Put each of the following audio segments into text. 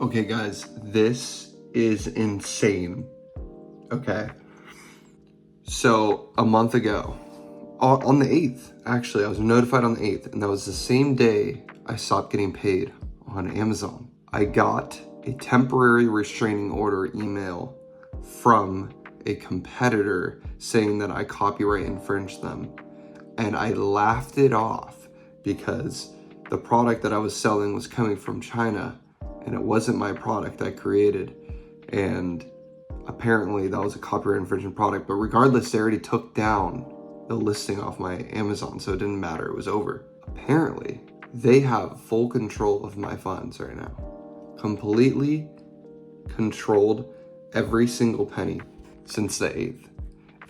Okay, guys, this is insane. Okay. So, a month ago, on the 8th, actually, I was notified on the 8th, and that was the same day I stopped getting paid on Amazon. I got a temporary restraining order email from a competitor saying that I copyright infringed them. And I laughed it off because the product that I was selling was coming from China and it wasn't my product I created. And apparently that was a copyright infringement product, but regardless, they already took down the listing off my Amazon, so it didn't matter, it was over. Apparently, they have full control of my funds right now. Completely controlled every single penny since the 8th.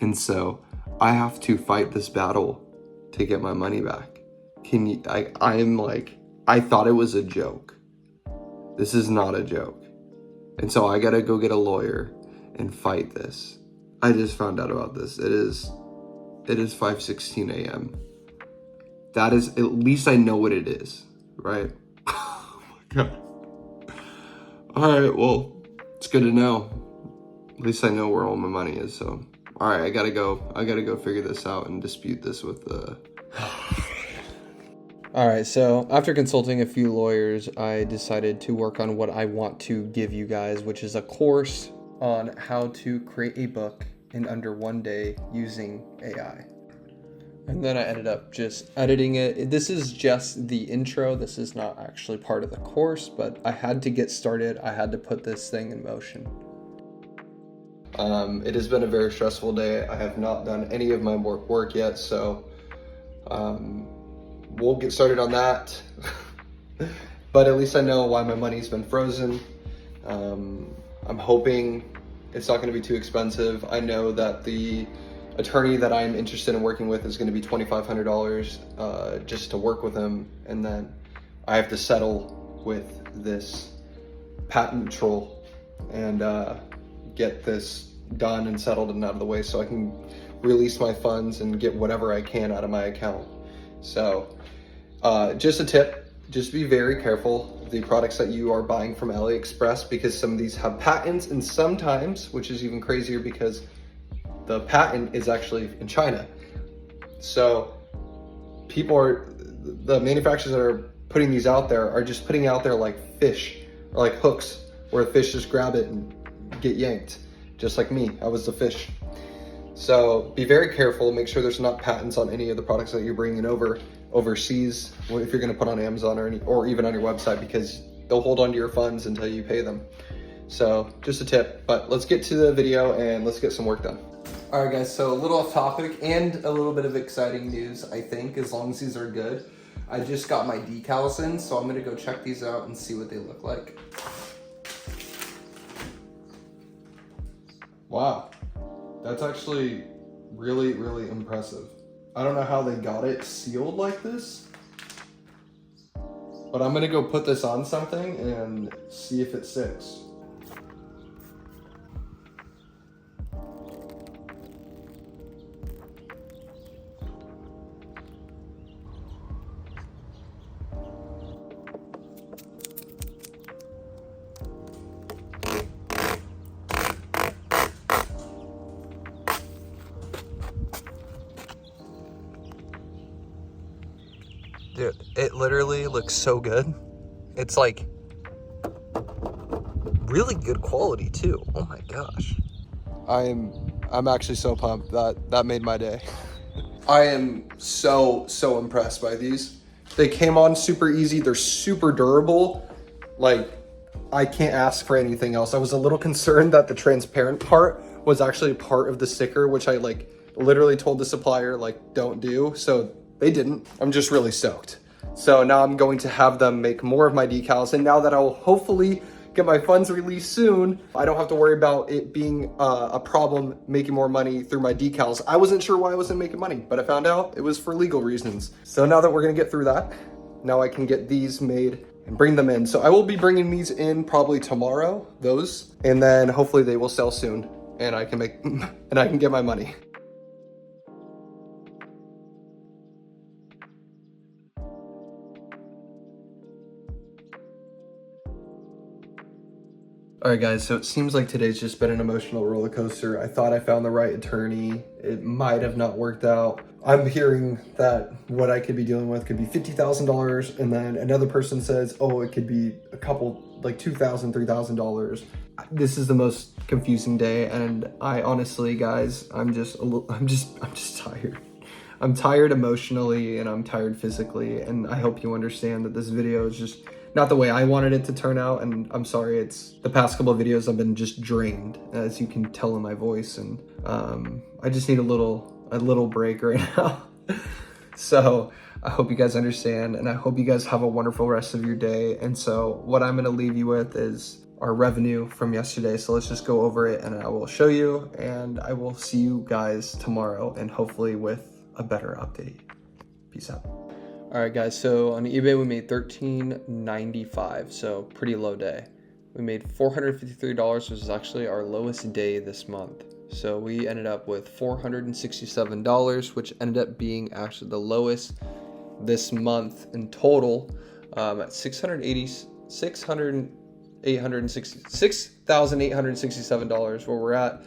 And so I have to fight this battle to get my money back. I thought it was a joke. This is not a joke. And so I gotta go get a lawyer and fight this. I just found out about this. It is 5:16 a.m. That is, at least I know what it is, right? Oh my God. All right, well, it's good to know. At least I know where all my money is, so. All right, I gotta go figure this out and dispute this with the... All right, so after consulting a few lawyers, I decided to work on what I want to give you guys, which is a course on how to create a book in under 1 day using AI. And then I ended up just editing it. This is just the intro. This is not actually part of the course, but I had to get started. I had to put this thing in motion. It has been a very stressful day. I have not done any of my work yet, so we'll get started on that. But at least I know why my money's been frozen. I'm hoping it's not going to be too expensive. I know that the attorney that I'm interested in working with is going to be $2,500 just to work with him, and then I have to settle with this patent troll and get this done and settled and out of the way so I can release my funds and get whatever I can out of my account. So just a tip, just be very careful of the products that you are buying from AliExpress, because some of these have patents, and sometimes, which is even crazier because the patent is actually in China. So the manufacturers that are putting these out there are just putting out there like fish or like hooks where the fish just grab it and get yanked. Just like me, I was the fish. So be very careful, make sure there's not patents on any of the products that you're bringing overseas, if you're gonna put on Amazon or even on your website, because they'll hold on to your funds until you pay them. So just a tip, but let's get to the video and let's get some work done. All right, guys, so a little off topic and a little bit of exciting news, I think, as long as these are good. I just got my decals in, so I'm gonna go check these out and see what they look like. Wow, that's actually really, really impressive. I don't know how they got it sealed like this, but I'm gonna go put this on something and see if it sticks. Dude, it literally looks so good. It's like really good quality too. Oh my gosh. I'm actually so pumped. That made my day. I am so impressed by these. They came on super easy. They're super durable. Like, I can't ask for anything else. I was a little concerned that the transparent part was actually part of the sticker, which I like literally told the supplier like don't do. So they didn't. I'm just really stoked. So now I'm going to have them make more of my decals, and now that I'll hopefully get my funds released soon, I don't have to worry about it being a problem making more money through my decals. I wasn't sure why I wasn't making money, but I found out it was for legal reasons. So now that we're gonna get through that, now I can get these made and bring them in. So I will be bringing these in probably tomorrow, those, and then hopefully they will sell soon and I can make, and I can get my money. All right, guys, so it seems like today's just been an emotional roller coaster. I thought I found the right attorney. It might have not worked out. I'm hearing that what I could be dealing with could be $50,000, and then another person says, oh, it could be a couple, like $2,000, $3,000. This is the most confusing day, and I honestly, guys, I'm just tired. I'm tired emotionally, and I'm tired physically, and I hope you understand that this video is just not the way I wanted it to turn out, and I'm sorry. It's the past couple of videos I've been just drained, as you can tell in my voice, and I just need a little break right now. So I hope you guys understand, and I hope you guys have a wonderful rest of your day. And so what I'm gonna leave you with is our revenue from yesterday. So let's just go over it, and I will show you, and I will see you guys tomorrow, and hopefully with a better update. Peace out. All right, guys, so on eBay, we made $13.95, so pretty low day. We made $453, which is actually our lowest day this month. So we ended up with $467, which ended up being actually the lowest this month in total, at $6,867, where we're at.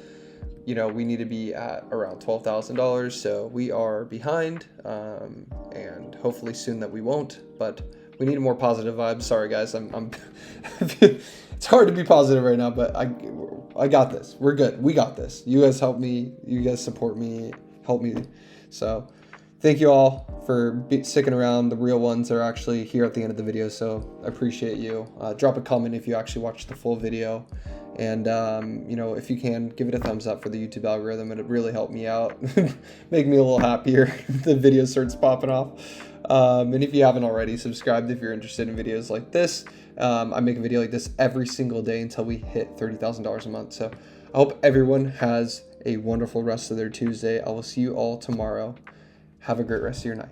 You know, we need to be at around $12,000, so we are behind, and hopefully soon that we won't, but we need more positive vibes. Sorry, guys, I'm it's hard to be positive right now, but I got this. We're good. We got this. You guys help me. You guys support me. Help me. So thank you all for sticking around. The real ones are actually here at the end of the video, so I appreciate you. Drop a comment if you actually watched the full video. And, you know, if you can, give it a thumbs up for the YouTube algorithm. It'd really help me out, make me a little happier if the video starts popping off. And if you haven't already, subscribed if you're interested in videos like this. I make a video like this every single day until we hit $30,000 a month. So I hope everyone has a wonderful rest of their Tuesday. I will see you all tomorrow. Have a great rest of your night.